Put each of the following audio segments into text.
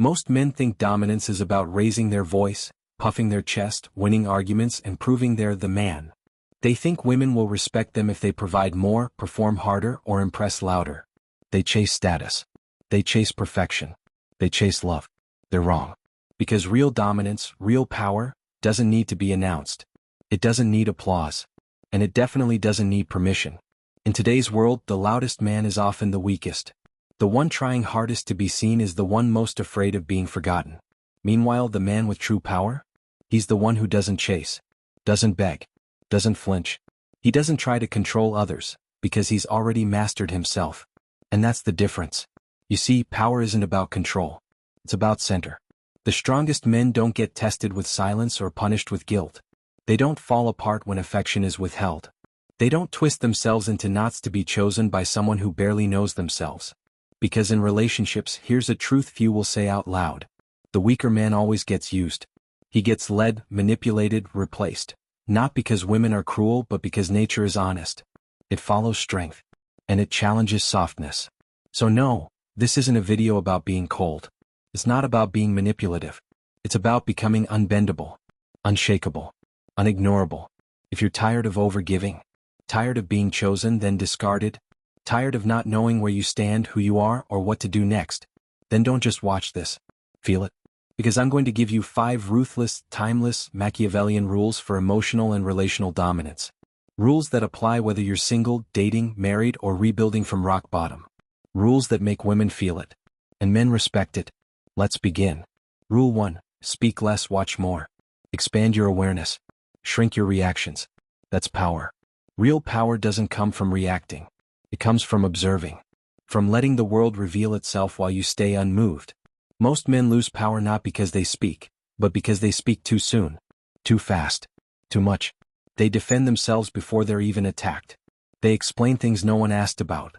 Most men think dominance is about raising their voice, puffing their chest, winning arguments, and proving they're the man. They think women will respect them if they provide more, perform harder, or impress louder. They chase status. They chase perfection. They chase love. They're wrong. Because real dominance, real power, doesn't need to be announced. It doesn't need applause. And it definitely doesn't need permission. In today's world, the loudest man is often the weakest. The one trying hardest to be seen is the one most afraid of being forgotten. Meanwhile, the man with true power? He's the one who doesn't chase, doesn't beg, doesn't flinch. He doesn't try to control others, because he's already mastered himself. And that's the difference. You see, power isn't about control. It's about center. The strongest men don't get tested with silence or punished with guilt. They don't fall apart when affection is withheld. They don't twist themselves into knots to be chosen by someone who barely knows themselves. Because in relationships, here's a truth few will say out loud. The weaker man always gets used. He gets led, manipulated, replaced. Not because women are cruel, but because nature is honest. It follows strength. And it challenges softness. So no, this isn't a video about being cold. It's not about being manipulative. It's about becoming unbendable, unshakable, unignorable. If you're tired of overgiving, tired of being chosen then discarded, tired of not knowing where you stand, who you are, or what to do next, then don't just watch this. Feel it. Because I'm going to give you 5 ruthless, timeless, Machiavellian rules for emotional and relational dominance. Rules that apply whether you're single, dating, married, or rebuilding from rock bottom. Rules that make women feel it. And men respect it. Let's begin. Rule 1. Speak less, watch more. Expand your awareness. Shrink your reactions. That's power. Real power doesn't come from reacting. It comes from observing. From letting the world reveal itself while you stay unmoved. Most men lose power not because they speak, but because they speak too soon. Too fast. Too much. They defend themselves before they're even attacked. They explain things no one asked about.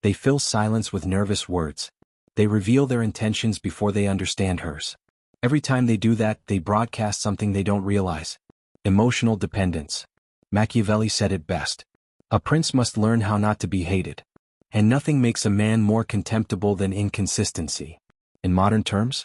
They fill silence with nervous words. They reveal their intentions before they understand hers. Every time they do that, they broadcast something they don't realize. Emotional dependence. Machiavelli said it best. A prince must learn how not to be hated. And nothing makes a man more contemptible than inconsistency. In modern terms,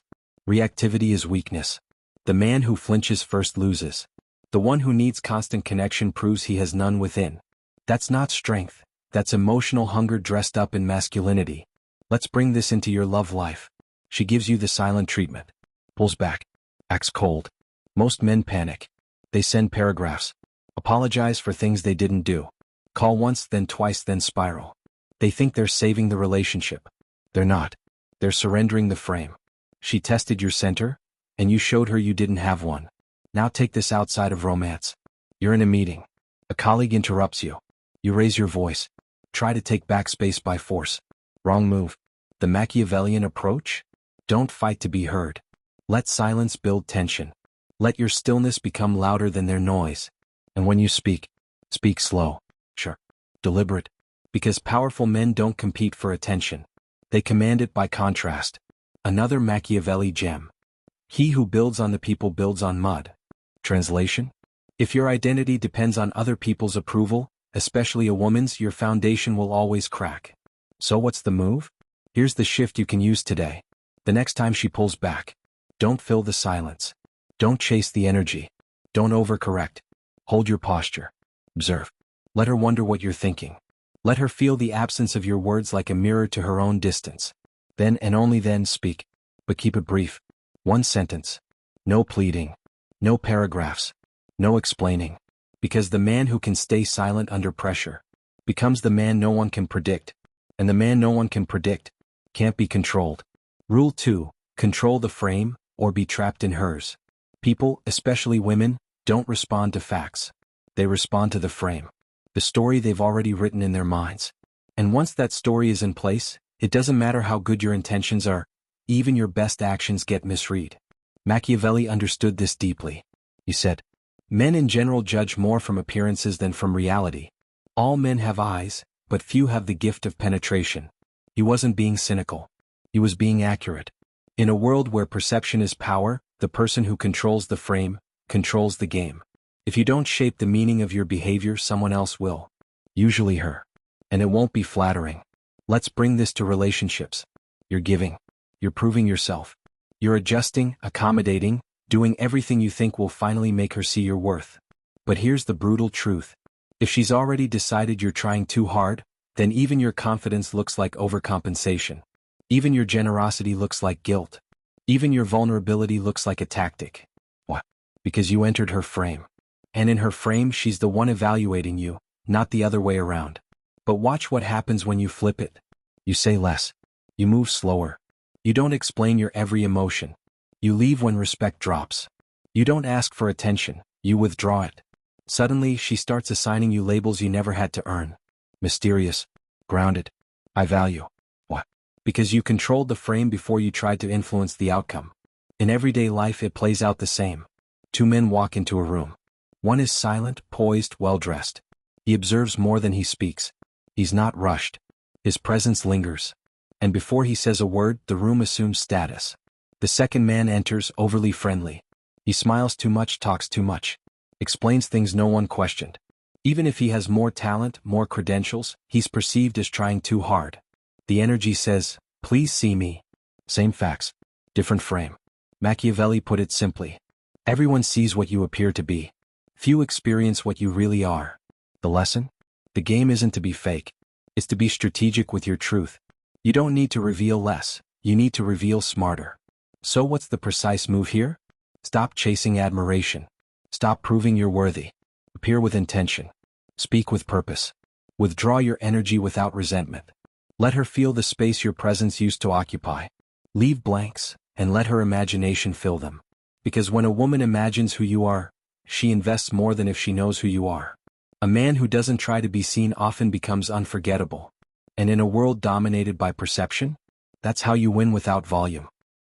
reactivity is weakness. The man who flinches first loses. The one who needs constant connection proves he has none within. That's not strength. That's emotional hunger dressed up in masculinity. Let's bring this into your love life. She gives you the silent treatment. Pulls back. Acts cold. Most men panic. They send paragraphs. Apologize for things they didn't do. Call once, then twice, then spiral. They think they're saving the relationship. They're not. They're surrendering the frame. She tested your center, and you showed her you didn't have one. Now take this outside of romance. You're in a meeting. A colleague interrupts you. You raise your voice. Try to take back space by force. Wrong move. The Machiavellian approach? Don't fight to be heard. Let silence build tension. Let your stillness become louder than their noise. And when you speak, speak slow. Sure. Deliberate. Because powerful men don't compete for attention. They command it by contrast. Another Machiavelli gem. He who builds on the people builds on mud. Translation? If your identity depends on other people's approval, especially a woman's, your foundation will always crack. So what's the move? Here's the shift you can use today. The next time she pulls back, don't fill the silence. Don't chase the energy. Don't overcorrect. Hold your posture. Observe. Let her wonder what you're thinking. Let her feel the absence of your words like a mirror to her own distance. Then and only then speak. But keep it brief. One sentence. No pleading. No paragraphs. No explaining. Because the man who can stay silent under pressure becomes the man no one can predict. And the man no one can predict can't be controlled. Rule 2. Control the frame, or be trapped in hers. People, especially women, don't respond to facts. They respond to the frame. The story they've already written in their minds. And once that story is in place, it doesn't matter how good your intentions are, even your best actions get misread. Machiavelli understood this deeply. He said, men in general judge more from appearances than from reality. All men have eyes, but few have the gift of penetration. He wasn't being cynical. He was being accurate. In a world where perception is power, the person who controls the frame, controls the game. If you don't shape the meaning of your behavior, someone else will. Usually her. And it won't be flattering. Let's bring this to relationships. You're giving. You're proving yourself. You're adjusting, accommodating, doing everything you think will finally make her see your worth. But here's the brutal truth. If she's already decided you're trying too hard, then even your confidence looks like overcompensation. Even your generosity looks like guilt. Even your vulnerability looks like a tactic. Why? Because you entered her frame. And in her frame she's the one evaluating you, not the other way around. But watch what happens when you flip it. You say less. You move slower. You don't explain your every emotion. You leave when respect drops. You don't ask for attention, you withdraw it. Suddenly she starts assigning you labels you never had to earn. Mysterious. Grounded. I value. What? Because you controlled the frame before you tried to influence the outcome. In everyday life it plays out the same. Two men walk into a room. One is silent, poised, well-dressed. He observes more than he speaks. He's not rushed. His presence lingers. And before he says a word, the room assumes status. The second man enters, overly friendly. He smiles too much, talks too much. Explains things no one questioned. Even if he has more talent, more credentials, he's perceived as trying too hard. The energy says, please see me. Same facts. Different frame. Machiavelli put it simply. Everyone sees what you appear to be. Few experience what you really are. The lesson? The game isn't to be fake. It's to be strategic with your truth. You don't need to reveal less. You need to reveal smarter. So what's the precise move here? Stop chasing admiration. Stop proving you're worthy. Appear with intention. Speak with purpose. Withdraw your energy without resentment. Let her feel the space your presence used to occupy. Leave blanks, and let her imagination fill them. Because when a woman imagines who you are, she invests more than if she knows who you are. A man who doesn't try to be seen often becomes unforgettable. And in a world dominated by perception, that's how you win without volume.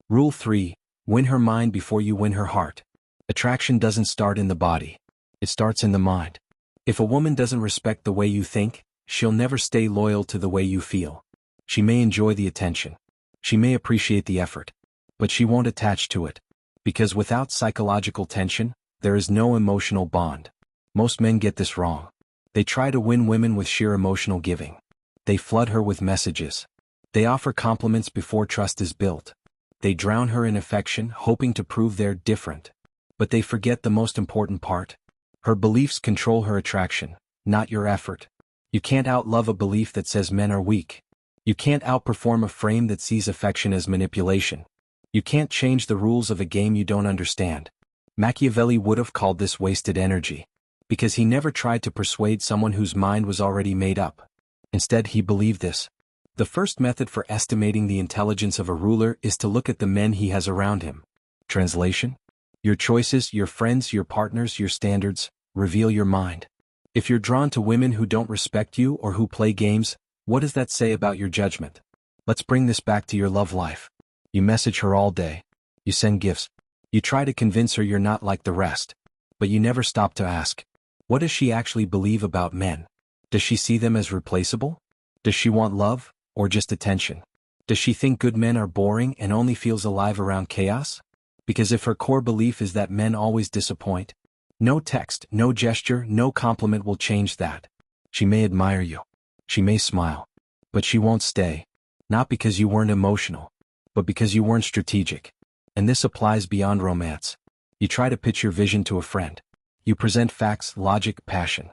Rule 3. Win her mind before you win her heart. Attraction doesn't start in the body. It starts in the mind. If a woman doesn't respect the way you think, she'll never stay loyal to the way you feel. She may enjoy the attention. She may appreciate the effort. But she won't attach to it. Because without psychological tension, there is no emotional bond. Most men get this wrong. They try to win women with sheer emotional giving. They flood her with messages. They offer compliments before trust is built. They drown her in affection, hoping to prove they're different. But they forget the most important part. Her beliefs control her attraction, not your effort. You can't outlove a belief that says men are weak. You can't outperform a frame that sees affection as manipulation. You can't change the rules of a game you don't understand. Machiavelli would have called this wasted energy. Because he never tried to persuade someone whose mind was already made up. Instead, he believed this. The first method for estimating the intelligence of a ruler is to look at the men he has around him. Translation? Your choices, your friends, your partners, your standards, reveal your mind. If you're drawn to women who don't respect you or who play games, what does that say about your judgment? Let's bring this back to your love life. You message her all day. You send gifts. You try to convince her you're not like the rest. But you never stop to ask, what does she actually believe about men? Does she see them as replaceable? Does she want love, or just attention? Does she think good men are boring and only feels alive around chaos? Because if her core belief is that men always disappoint, no text, no gesture, no compliment will change that. She may admire you. She may smile. But she won't stay. Not because you weren't emotional, but because you weren't strategic. And this applies beyond romance. You try to pitch your vision to a friend. You present facts, logic, passion.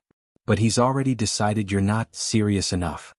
But he's already decided you're not serious enough.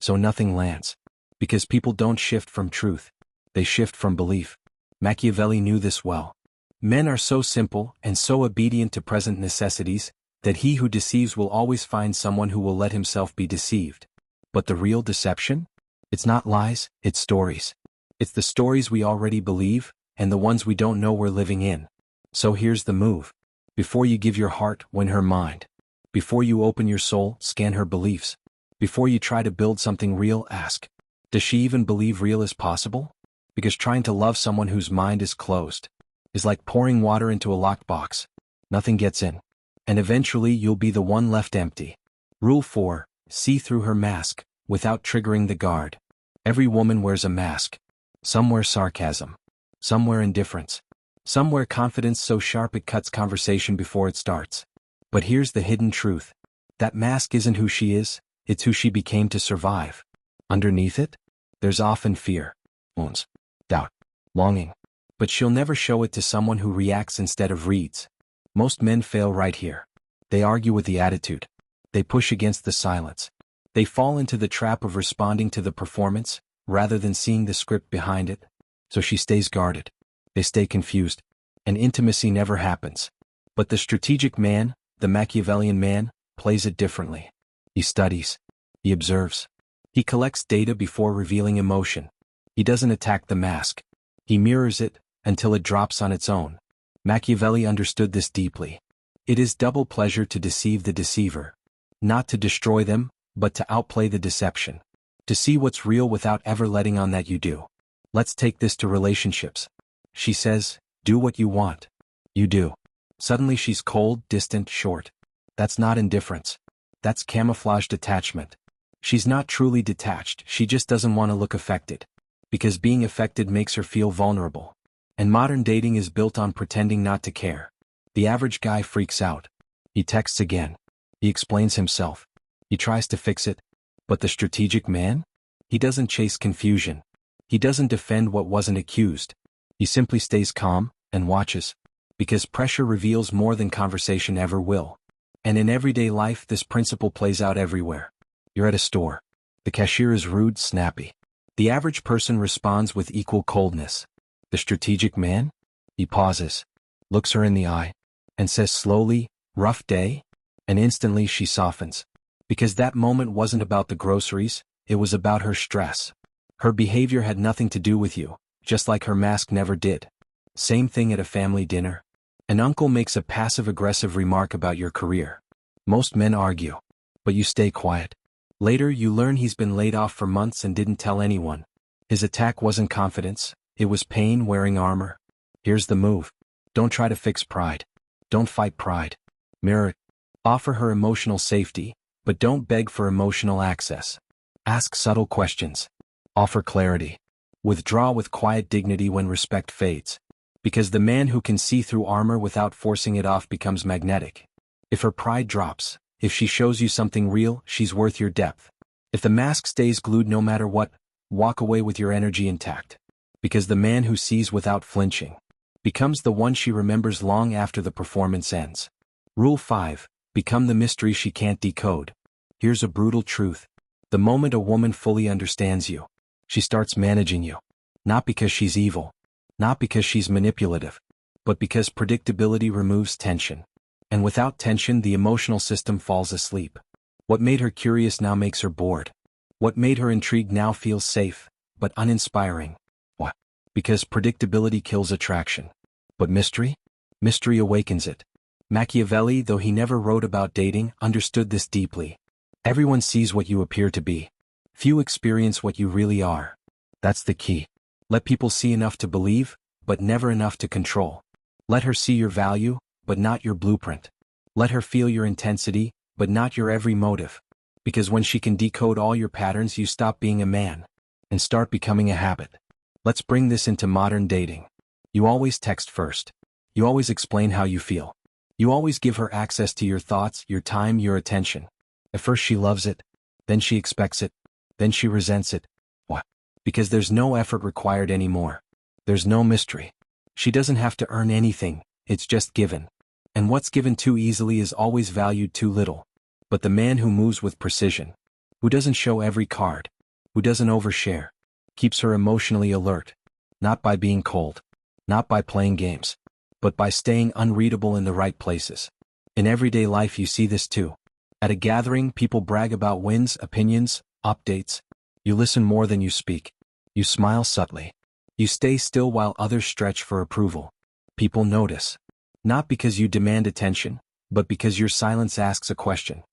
So nothing lands. Because people don't shift from truth. They shift from belief. Machiavelli knew this well. Men are so simple and so obedient to present necessities that he who deceives will always find someone who will let himself be deceived. But the real deception? It's not lies, it's stories. It's the stories we already believe, and the ones we don't know we're living in. So here's the move. Before you give your heart, win her mind. Before you open your soul, scan her beliefs. Before you try to build something real, ask, does she even believe real is possible? Because trying to love someone whose mind is closed is like pouring water into a locked box. Nothing gets in. And eventually you'll be the one left empty. Rule 4. See through her mask, without triggering the guard. Every woman wears a mask. Some wear sarcasm. Some wear indifference. Some wear confidence so sharp it cuts conversation before it starts. But here's the hidden truth. That mask isn't who she is, it's who she became to survive. Underneath it, there's often fear, wounds, doubt, longing. But she'll never show it to someone who reacts instead of reads. Most men fail right here. They argue with the attitude. They push against the silence. They fall into the trap of responding to the performance, rather than seeing the script behind it. So she stays guarded. They stay confused. And intimacy never happens. But the strategic man, the Machiavellian man, plays it differently. He studies. He observes. He collects data before revealing emotion. He doesn't attack the mask. He mirrors it, until it drops on its own. Machiavelli understood this deeply. It is double pleasure to deceive the deceiver. Not to destroy them, but to outplay the deception. To see what's real without ever letting on that you do. Let's take this to relationships. She says, do what you want. You do. Suddenly she's cold, distant, short. That's not indifference. That's camouflaged attachment. She's not truly detached, she just doesn't want to look affected. Because being affected makes her feel vulnerable. And modern dating is built on pretending not to care. The average guy freaks out. He texts again. He explains himself. He tries to fix it. But the strategic man? He doesn't chase confusion. He doesn't defend what wasn't accused. He simply stays calm and watches. Because pressure reveals more than conversation ever will. And in everyday life this principle plays out everywhere. You're at a store. The cashier is rude, snappy. The average person responds with equal coldness. The strategic man? He pauses, looks her in the eye, and says slowly, rough day? And instantly she softens. Because that moment wasn't about the groceries, it was about her stress. Her behavior had nothing to do with you, just like her mask never did. Same thing at a family dinner. An uncle makes a passive-aggressive remark about your career. Most men argue. But you stay quiet. Later you learn he's been laid off for months and didn't tell anyone. His attack wasn't confidence, it was pain wearing armor. Here's the move. Don't try to fix pride. Don't fight pride. Mirror it. Offer her emotional safety, but don't beg for emotional access. Ask subtle questions. Offer clarity. Withdraw with quiet dignity when respect fades. Because the man who can see through armor without forcing it off becomes magnetic. If her pride drops, if she shows you something real, she's worth your depth. If the mask stays glued no matter what, walk away with your energy intact. Because the man who sees without flinching becomes the one she remembers long after the performance ends. Rule 5. Become the mystery she can't decode. Here's a brutal truth. The moment a woman fully understands you, she starts managing you. Not because she's evil. Not because she's manipulative. But because predictability removes tension. And without tension the emotional system falls asleep. What made her curious now makes her bored. What made her intrigued now feels safe, but uninspiring. What? Because predictability kills attraction. But mystery? Mystery awakens it. Machiavelli, though he never wrote about dating, understood this deeply. Everyone sees what you appear to be. Few experience what you really are. That's the key. Let people see enough to believe, but never enough to control. Let her see your value, but not your blueprint. Let her feel your intensity, but not your every motive. Because when she can decode all your patterns you stop being a man, and start becoming a habit. Let's bring this into modern dating. You always text first. You always explain how you feel. You always give her access to your thoughts, your time, your attention. At first she loves it, then she expects it, then she resents it. What? Because there's no effort required anymore. There's no mystery. She doesn't have to earn anything, it's just given. And what's given too easily is always valued too little. But the man who moves with precision, who doesn't show every card, who doesn't overshare, keeps her emotionally alert. Not by being cold, not by playing games, but by staying unreadable in the right places. In everyday life you see this too. At a gathering, people brag about wins, opinions, updates. You listen more than you speak. You smile subtly. You stay still while others stretch for approval. People notice. Not because you demand attention, but because your silence asks a question.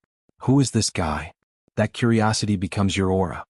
Who is this guy? That curiosity becomes your aura.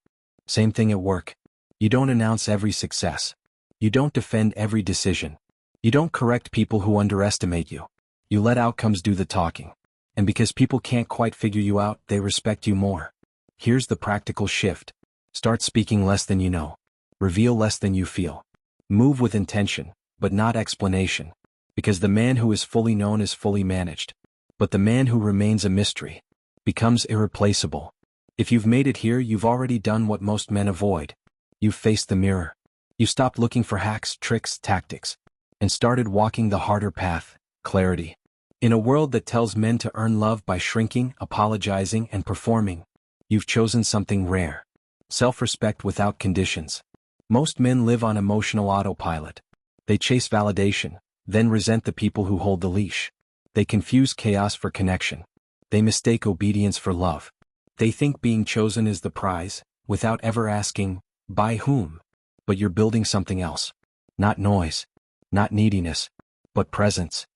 Same thing at work. You don't announce every success. You don't defend every decision. You don't correct people who underestimate you. You let outcomes do the talking. And because people can't quite figure you out, they respect you more. Here's the practical shift. Start speaking less than you know. Reveal less than you feel. Move with intention, but not explanation. Because the man who is fully known is fully managed. But the man who remains a mystery becomes irreplaceable. If you've made it here, you've already done what most men avoid. You've faced the mirror. You stopped looking for hacks, tricks, tactics. and started walking the harder path, clarity. In a world that tells men to earn love by shrinking, apologizing, and performing, you've chosen something rare. Self-respect without conditions. Most men live on emotional autopilot. They chase validation, then resent the people who hold the leash. They confuse chaos for connection. They mistake obedience for love. They think being chosen is the prize, without ever asking, by whom? But you're building something else. Not noise. Not neediness. But presence.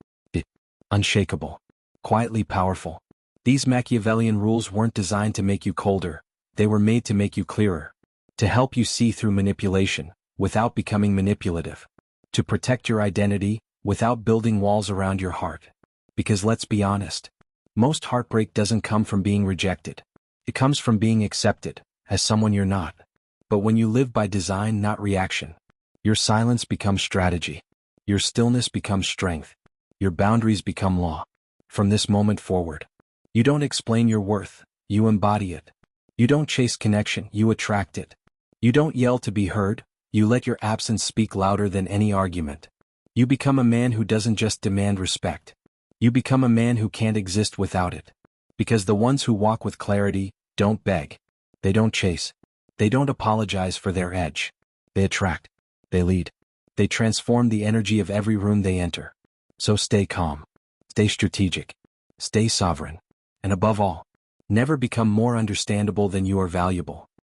Unshakable. Quietly powerful. These Machiavellian rules weren't designed to make you colder. They were made to make you clearer. To help you see through manipulation, without becoming manipulative. To protect your identity, without building walls around your heart. Because let's be honest. Most heartbreak doesn't come from being rejected. It comes from being accepted, as someone you're not. But when you live by design, not reaction, your silence becomes strategy. Your stillness becomes strength. Your boundaries become law. From this moment forward, you don't explain your worth, you embody it. You don't chase connection, you attract it. You don't yell to be heard, you let your absence speak louder than any argument. You become a man who doesn't just demand respect. You become a man who can't exist without it. Because the ones who walk with clarity don't beg. They don't chase. They don't apologize for their edge. They attract. They lead. They transform the energy of every room they enter. So stay calm. Stay strategic. Stay sovereign. And above all, never become more understandable than you are valuable.